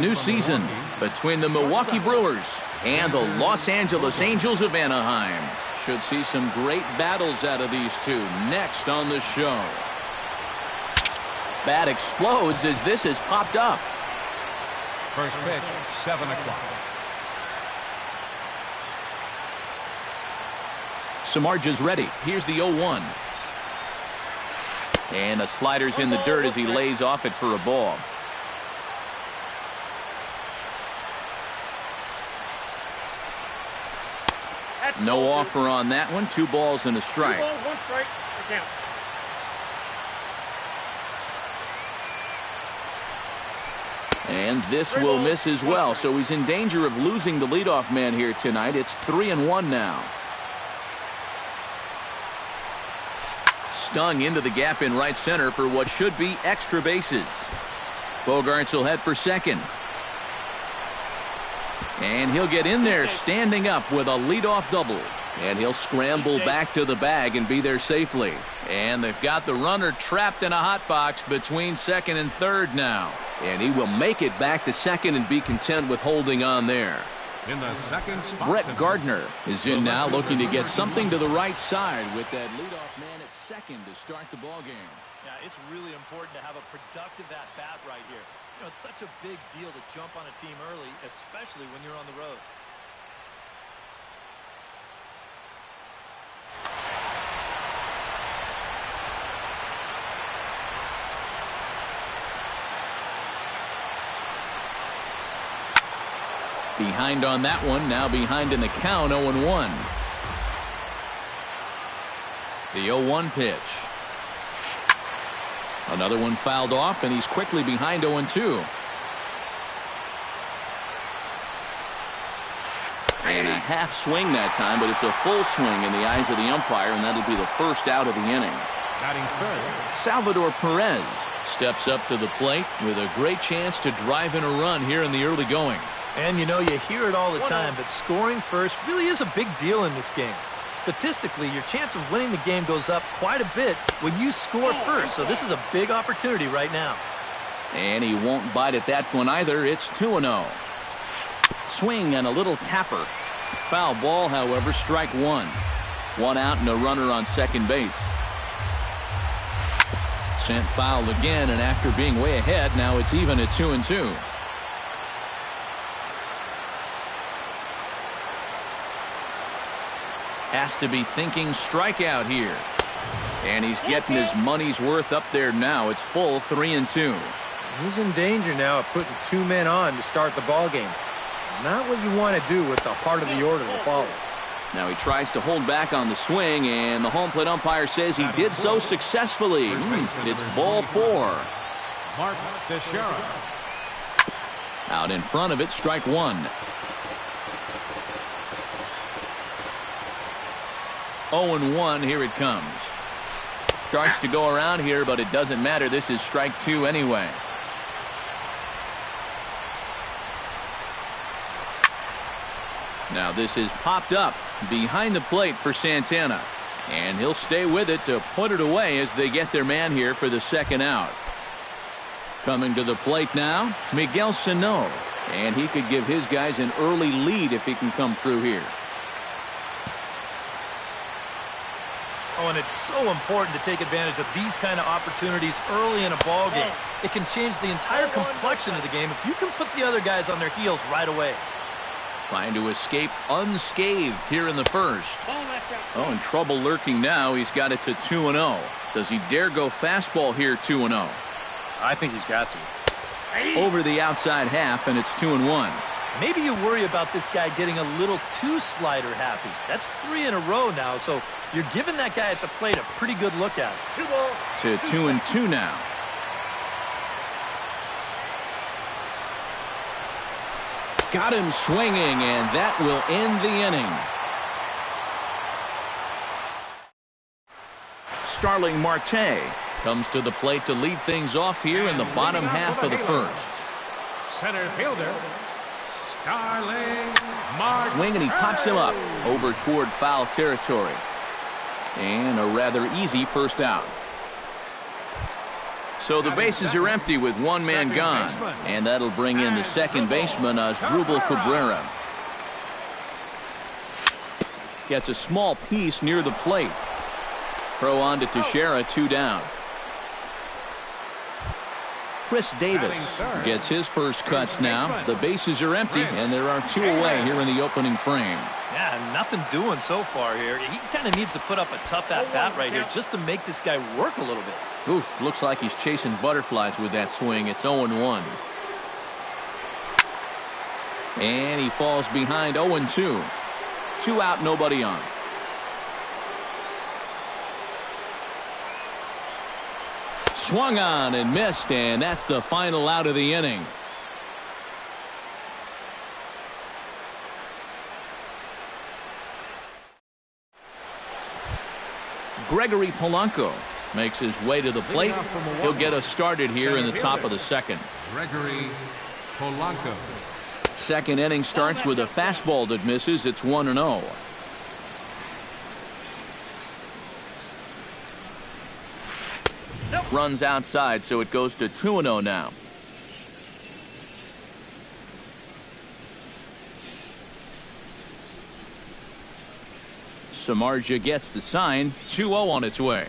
New season between the Milwaukee Brewers and the Los Angeles Angels of Anaheim. Should see some great battles out of these two next on the show. Bat explodes as this has popped up. First pitch, 7 o'clock. Samardzija ready. Here's the 0-1. And the slider's in the dirt as he lays off it for a ball. No offer on that one. 2 balls and a strike. 2 balls, 1 strike. Count. And this will miss as well, so he's in danger of losing the leadoff man here tonight. It's 3-1 now. Stung into the gap in right center for what should be extra bases. Bogaerts will head for second. And he'll get in there standing up with a leadoff double. And he'll scramble back to the bag and be there safely. And they've got the runner trapped in a hot box between second and third now. And he will make it back to second and be content with holding on there. In the second spot, Brett Gardner is in now, looking to get something to the right side with that leadoff man at second to start the ball game. Yeah, it's really important to have a productive at-bat right here. You know, it's such a big deal to jump on a team early, especially when you're on the road. Behind on that one, now behind in the count, 0-1. The 0-1 pitch. Another one fouled off, and he's quickly behind 0-2. And a half swing that time, but it's a full swing in the eyes of the umpire, and that'll be the first out of the inning. Batting third, Salvador Perez steps up to the plate with a great chance to drive in a run here in the early going. And you know, you hear it all the time, but scoring first really is a big deal in this game. Statistically, your chance of winning the game goes up quite a bit when you score first, so this is a big opportunity right now. And he won't bite at that one either. It's 2-0. Swing and a little tapper. Foul ball, however, strike 1. 1 out and a runner on second base. Sent foul again, and after being way ahead, now it's even at 2-2. Has to be thinking strikeout here. And he's getting his money's worth up there now. It's full 3-2. He's in danger now of putting 2 men on to start the ball game. Not what you want to do with the heart of the order to follow. Now he tries to hold back on the swing, and the home plate umpire says he did so successfully. It's ball 4. Mark Teixeira. Out in front of it, strike 1. 0-1, here it comes. Starts to go around here, but it doesn't matter. This is strike 2 anyway. Now this is popped up behind the plate for Santana. And he'll stay with it to put it away as they get their man here for the second out. Coming to the plate now, Miguel Sano. And he could give his guys an early lead if he can come through here. Oh, and it's so important to take advantage of these kind of opportunities early in a ball game. It can change the entire complexion of the game if you can put the other guys on their heels right away. Trying to escape unscathed here in the first. Oh, and trouble lurking now. He's got it to 2-0. Does he dare go fastball here 2-0? I think he's got to. Over the outside half, and it's 2-1. Maybe you worry about this guy getting a little too slider happy. That's 3 in a row now, so you're giving that guy at the plate a pretty good look at it. To 2-2 now. Got him swinging, and that will end the inning. Starling Marte comes to the plate to lead things off here in the bottom half of the first. Center fielder, Starling Marte. Swing, and he pops him up over toward foul territory. And a rather easy first out. So the bases are empty with one man gone. And that'll bring in the second baseman, Asdrubal Cabrera. Gets a small piece near the plate. Throw on to Teixeira, 2 down. Chris Davis gets his first cuts now. The bases are empty, and there are 2 away here in the opening frame. Yeah, nothing doing so far here. He kind of needs to put up a tough at-bat right here just to make this guy work a little bit. Oof, looks like he's chasing butterflies with that swing. It's 0-1. And he falls behind 0-2. 2 out, nobody on. Swung on and missed, and that's the final out of the inning. Gregory Polanco makes his way to the plate. He'll get us started here in the top of the second. Gregory Polanco. Second inning starts with a fastball that misses. It's 1-0. Runs outside, so it goes to 2-0 now. Samardzija gets the sign. 2-0 on its way.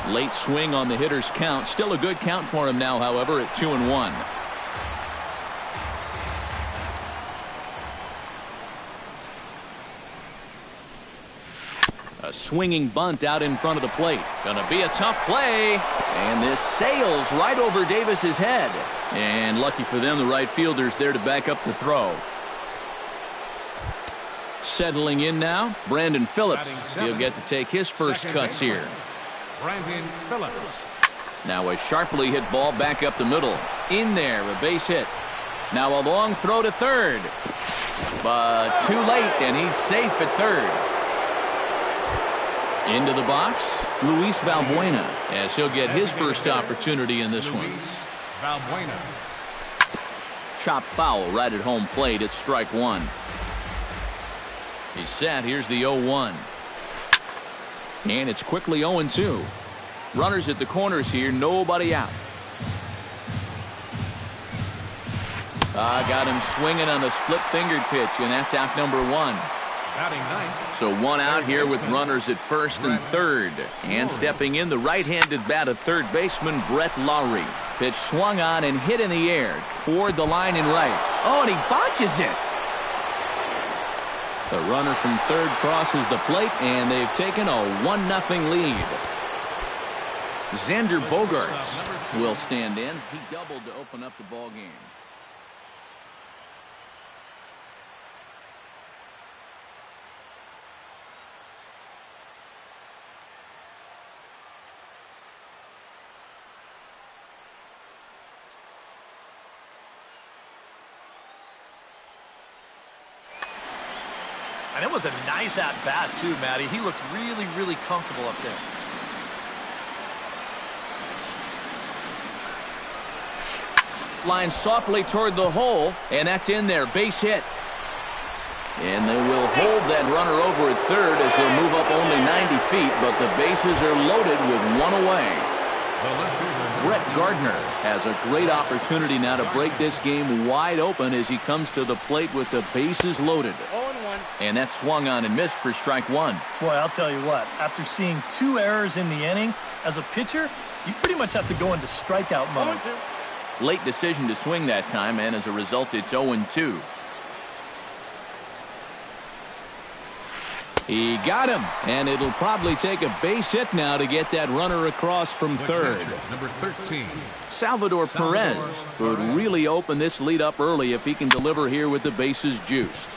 Late swing on the hitter's count. Still a good count for him now, however, at 2-1. A swinging bunt out in front of the plate. Gonna be a tough play. And this sails right over Davis's head. And lucky for them, the right fielder's there to back up the throw. Settling in now, Brandon Phillips. He'll get to take his first cuts here. Brandon Phillips. Now a sharply hit ball back up the middle. In there, a base hit. Now a long throw to third. But too late, and he's safe at third. Into the box, Luis Valbuena, as he'll get his first opportunity in this one. Valbuena. Chop foul right at home plate. It's strike 1. He's set. Here's the 0-1. And it's quickly 0-2. Runners at the corners here. Nobody out. Got him swinging on the split-fingered pitch, and that's out number 1. Batting ninth. So 1 out here with runners at first and third. And stepping in, the right-handed bat of third baseman, Brett Lowry. Pitch swung on and hit in the air toward the line and right. Oh, and he botches it. The runner from third crosses the plate, and they've taken a 1-0 lead. Xander Bogaerts will stand in. He doubled to open up the ball game. And it was a nice at-bat, too, Matty. He looked really, really comfortable up there. Line softly toward the hole, and that's in there. Base hit. And they will hold that runner over at third as he'll move up only 90 feet, but the bases are loaded with 1 away. Brett Gardner has a great opportunity now to break this game wide open as he comes to the plate with the bases loaded. 0-1. And that swung on and missed for strike 1. Boy, I'll tell you what, after seeing 2 errors in the inning, as a pitcher, you pretty much have to go into strikeout mode. 0-2. Late decision to swing that time, and as a result, it's 0-2. He got him, and it'll probably take a base hit now to get that runner across from third. Number 13. Salvador Perez would really open this lead up early if he can deliver here with the bases juiced.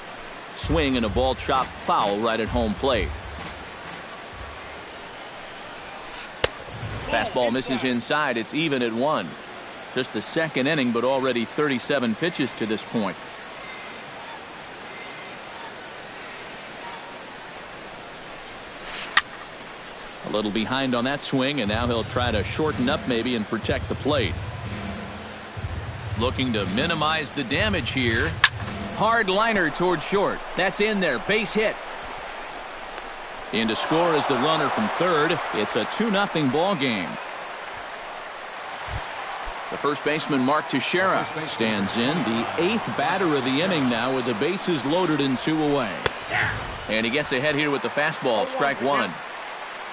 Swing and a ball chopped foul right at home plate. Fastball misses inside. It's even at 1. Just the second inning, but already 37 pitches to this point. A little behind on that swing, and now he'll try to shorten up maybe and protect the plate. Looking to minimize the damage here. Hard liner toward short. That's in there. Base hit. In to score is the runner from third. It's a 2-0 ball game. The first baseman, Mark Teixeira, stands in. The 8th batter of the inning now with the bases loaded and 2 away. And he gets ahead here with the fastball. Strike 1.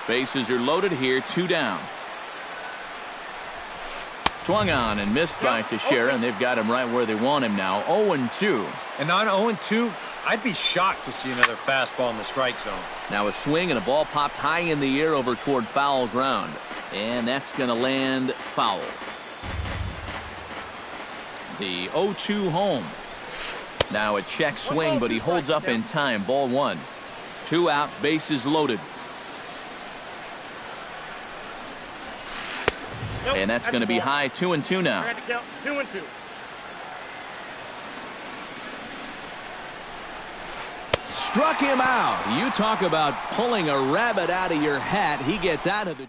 Bases are loaded here. 2 down. Swung on and missed by Teixeira, and they've got him right where they want him now. 0-2. And on 0-2, I'd be shocked to see another fastball in the strike zone. Now a swing and a ball popped high in the air over toward foul ground. And that's going to land foul. The 0-2 home. Now a check swing, but he holds up in time. Ball 1. 2 out, bases loaded. And that's going to be high. 2-2 now. 2-2. Struck him out. You talk about pulling a rabbit out of your hat. He gets out of the...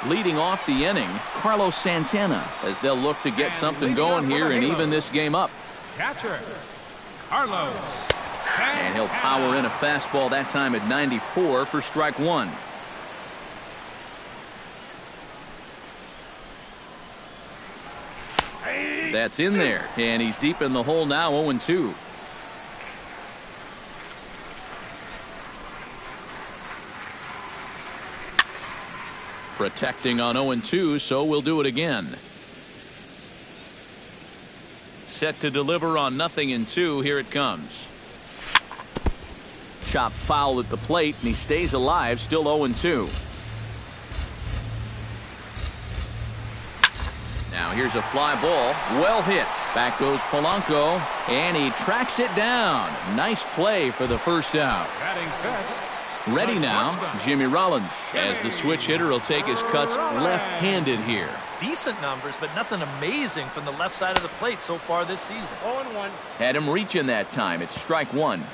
Leading off the inning, Carlos Santana, as they'll look to get something going here and even this game up. Catcher, Carlos Santana. And he'll power in a fastball that time at 94 for strike 1. That's in there, and he's deep in the hole now. 0-2. Protecting on 0-2, so we'll do it again. Set to deliver on 0-2. Here it comes. Chop foul at the plate, and he stays alive, still 0-2. Now here's a fly ball, well hit. Back goes Polanco, and he tracks it down. Nice play for the first out. Batting fifth. Ready now, Jimmy Rollins, as the switch hitter will take his cuts left-handed here. Decent numbers, but nothing amazing from the left side of the plate so far this season. 0-1. Had him reaching that time. It's strike 1.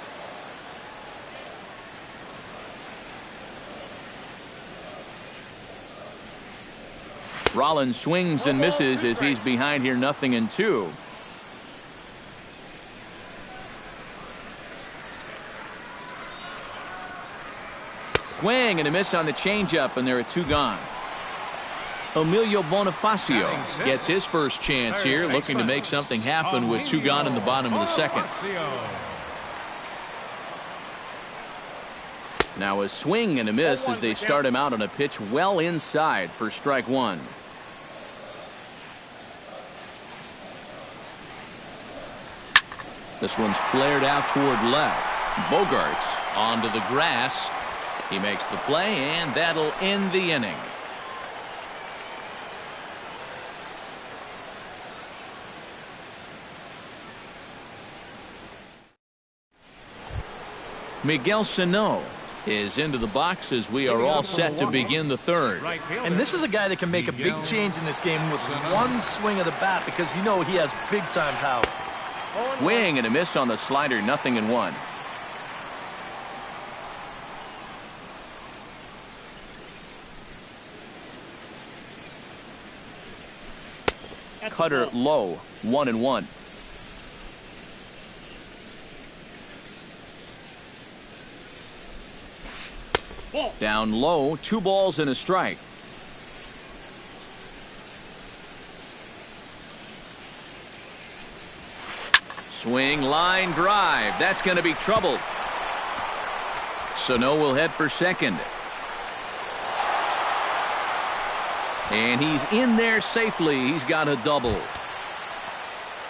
Rollins swings and misses as he's behind here. 0-2. Swing and a miss on the changeup, and there are 2 gone. Emilio Bonifacio gets his first chance here, looking to make something happen with 2 gone in the bottom of the second. Now a swing and a miss as they start him out on a pitch well inside for strike 1. This one's flared out toward left. Bogarts onto the grass. He makes the play, and that'll end the inning. Miguel Sano is into the box as we are all set to begin the third. And this is a guy that can make a big change in this game with one swing of the bat, because you know he has big-time power. Swing and a miss on the slider. 0-1. Cutter low. 1-1. Down low. 2 balls and a strike. Swing, line drive. That's going to be trouble. Sano will head for second. And he's in there safely. He's got a double.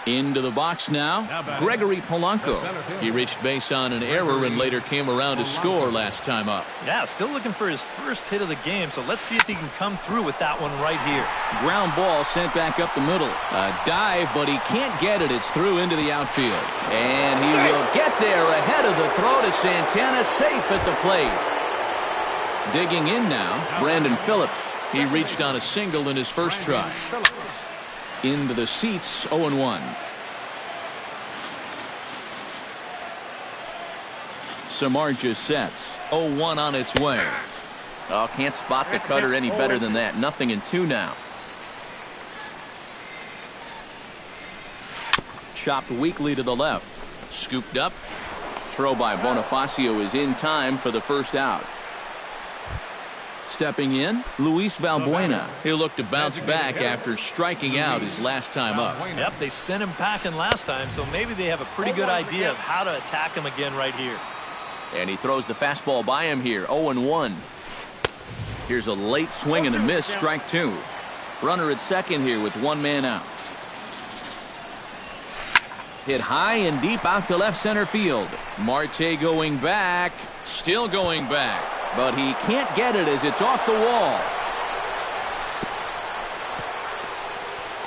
Into the box now, Gregory Polanco. He reached base on an error and later came around to score last time up. Yeah, still looking for his first hit of the game, so let's see if he can come through with that one right here. Ground ball sent back up the middle. A dive, but he can't get it. It's through into the outfield. And he will get there ahead of the throw to Santana, safe at the plate. Digging in now, Brandon Phillips. He reached on a single in his first try. Into the seats, 0-1. Samardzija sets. 0-1 on its way. Oh, can't spot the cutter any better than that. 0-2 now. Chopped weakly to the left. Scooped up. Throw by Bonifacio is in time for the first out. Stepping in, Luis Valbuena. He'll look to bounce back after striking out his last time up. Yep, they sent him packing last time, so maybe they have a pretty good idea of how to attack him again right here. And he throws the fastball by him here, 0-1. Here's a late swing and a miss, strike two. Runner at second here with one man out. Hit high and deep out to left center field. Marte going back, still going back, but he can't get it as it's off the wall.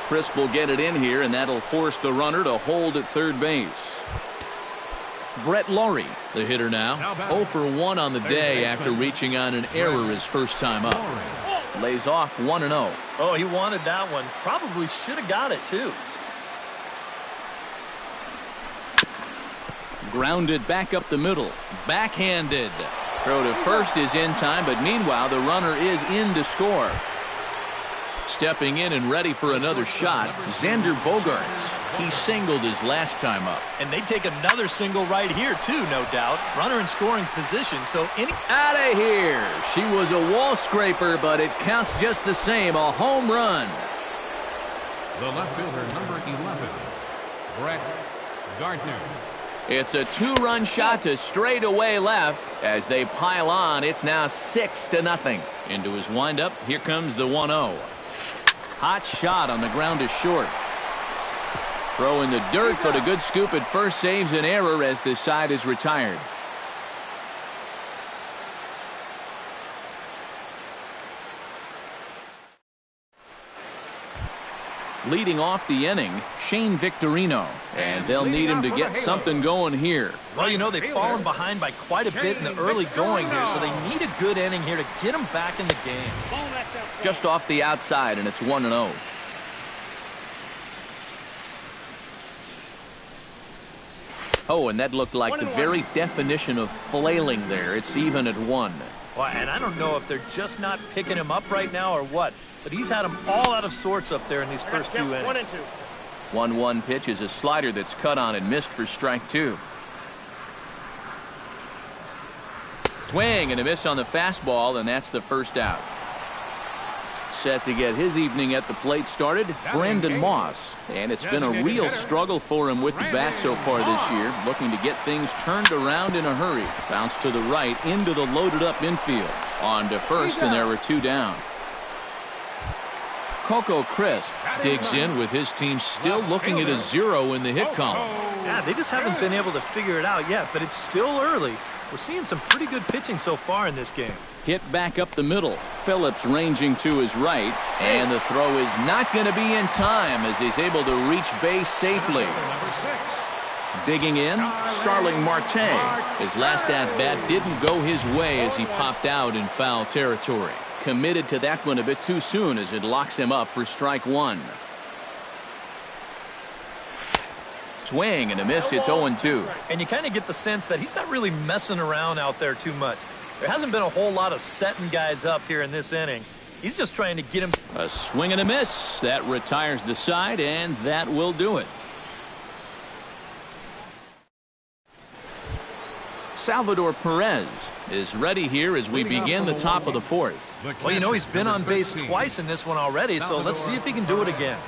Crisp will get it in here, and that'll force the runner to hold at third base. Brett Laurie, the hitter now, 0 for 1 on the day after reaching on an error his first time up. Lays off 1-0. Oh, he wanted that one. Probably should have got it, too. Grounded back up the middle. Backhanded. Throw to first is in time, but meanwhile the runner is in to score. Stepping in and ready for another shot, Xander Bogaerts. He singled his last time up. And they take another single right here, too, no doubt. Runner in scoring position, so any... Out of here! She was a wall scraper, but it counts just the same. A home run. The left fielder, number 11, Brett Gardner. It's a two-run shot to straightaway left. As they pile on, it's now 6-0. Into his windup, here comes the 1-0. Hot shot on the ground is short. Throw in the dirt, but a good scoop at first saves an error as the side is retired. Leading off the inning, Shane Victorino, and they'll need him to get something going here. Well, you know, they've fallen behind by quite a bit in the early going here, so they need a good inning here to get them back in the game. Just off the outside, and it's 1-0. Oh, and that looked like the very definition of flailing there. It's even at 1. Well, and I don't know if they're just not picking him up right now or what, but he's had them all out of sorts up there in these first few innings. 1-1 pitch is a slider that's cut on and missed for strike two. Swing and a miss on the fastball, and that's the first out. Set to get his evening at the plate started, Brandon Moss. And it's been a real struggle for him with the bat so far this year, looking to get things turned around in a hurry. Bounce to the right into the loaded up infield. On to first, and there were two down. Coco Crisp digs in with his team still looking at a 0 in the hit column. Yeah, they just haven't been able to figure it out yet, but it's still early. We're seeing some pretty good pitching so far in this game. Hit back up the middle. Phillips ranging to his right, and the throw is not going to be in time as he's able to reach base safely. Digging in, Starling Marte. His last at-bat didn't go his way as he popped out in foul territory. Committed to that one a bit too soon as it locks him up for strike one. Swing and a miss. It's 0-2. And you kind of get the sense that he's not really messing around out there too much. There hasn't been a whole lot of setting guys up here in this inning. He's just trying to get him. A swing and a miss. That retires the side, and that will do it. Salvador Perez is ready here as we begin the top of the fourth. Well, you know, he's been on base twice in this one already, so let's see if he can do it again.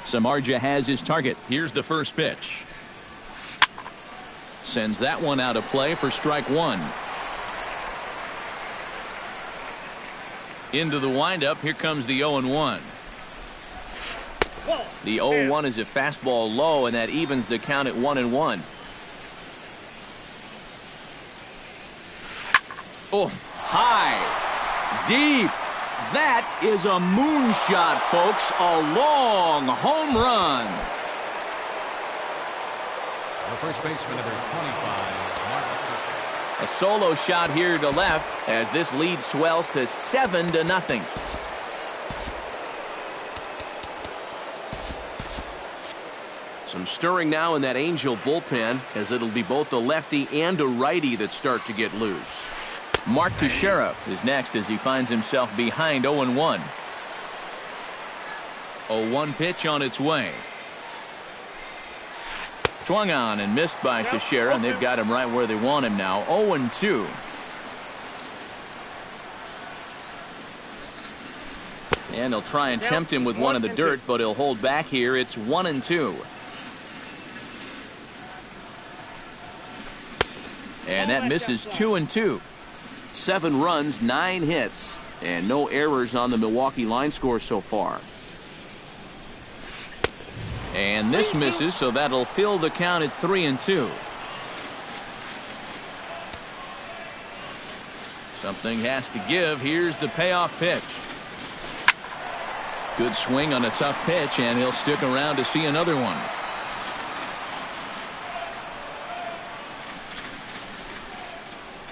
Samardzija has his target. Here's the first pitch. Sends that one out of play for strike one. Into the windup. Here comes the 0-1. The 0-1 is a fastball low, and that evens the count at 1-1. Oh, high, deep. That is a moonshot, folks. A long home run. The first baseman, number 25, Marcus. A solo shot here to left as this lead swells to 7-0. Some stirring now in that Angel bullpen as it'll be both a lefty and a righty that start to get loose. Mark Teixeira is next as he finds himself behind 0-1. 0-1 pitch on its way. Swung on and missed by Teixeira, and they've got him right where they want him now. 0-2. And he'll try and tempt him with one in the dirt, but he'll hold back here. It's 1-2. And that misses 2-2. 7 runs, 9 hits, and no errors on the Milwaukee line score so far. And this misses, so that'll fill the count at 3-2. Something has to give. Here's the payoff pitch. Good swing on a tough pitch, and he'll stick around to see another one.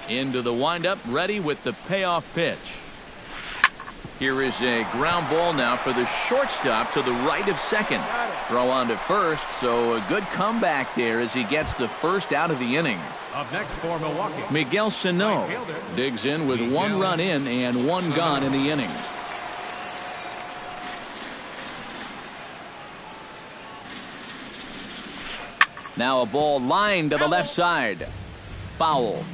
Into the windup, ready with the payoff pitch. Here is a ground ball now for the shortstop to the right of second. Throw on to first, so a good comeback there as he gets the first out of the inning. Up next for Milwaukee, Miguel Sano digs in with 1 run in and 1 gone in the inning. Now a ball lined to the left side. Foul.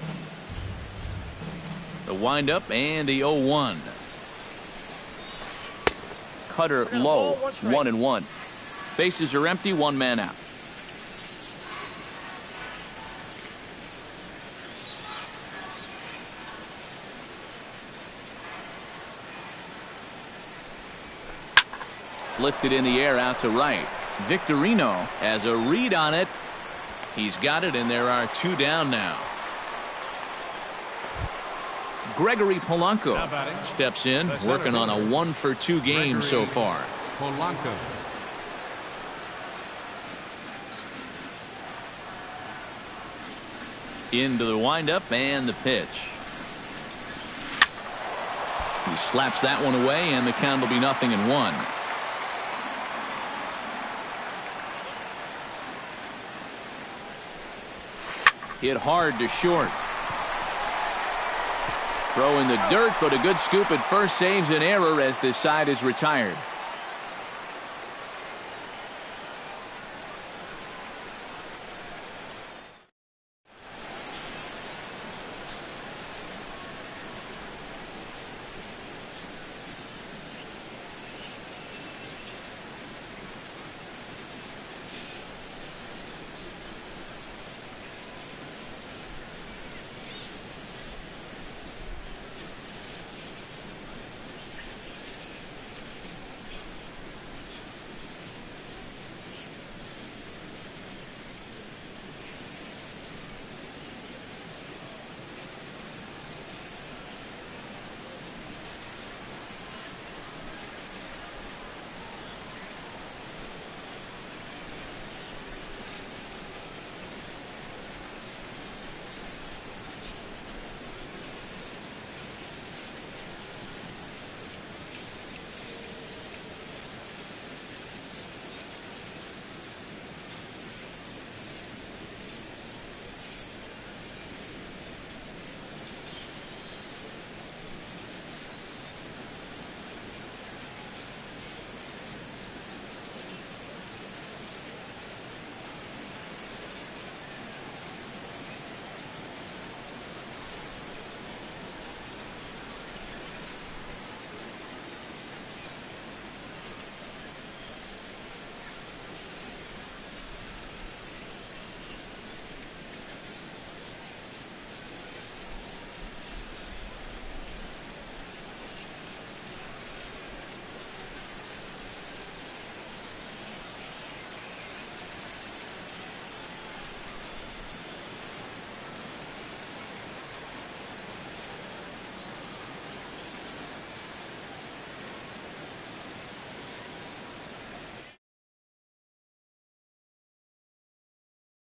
The windup and the 0-1. Cutter low, 1-1. Bases are empty, 1 man out. Lifted in the air out to right. Victorino has a read on it. He's got it, and there are 2 down now. Gregory Polanco steps in, working on a 1-for-2 game so far. Polanco. Into the windup and the pitch. He slaps that one away, and the count will be 0-1. Hit hard to short. Throw in the dirt, but a good scoop at first saves an error as this side is retired.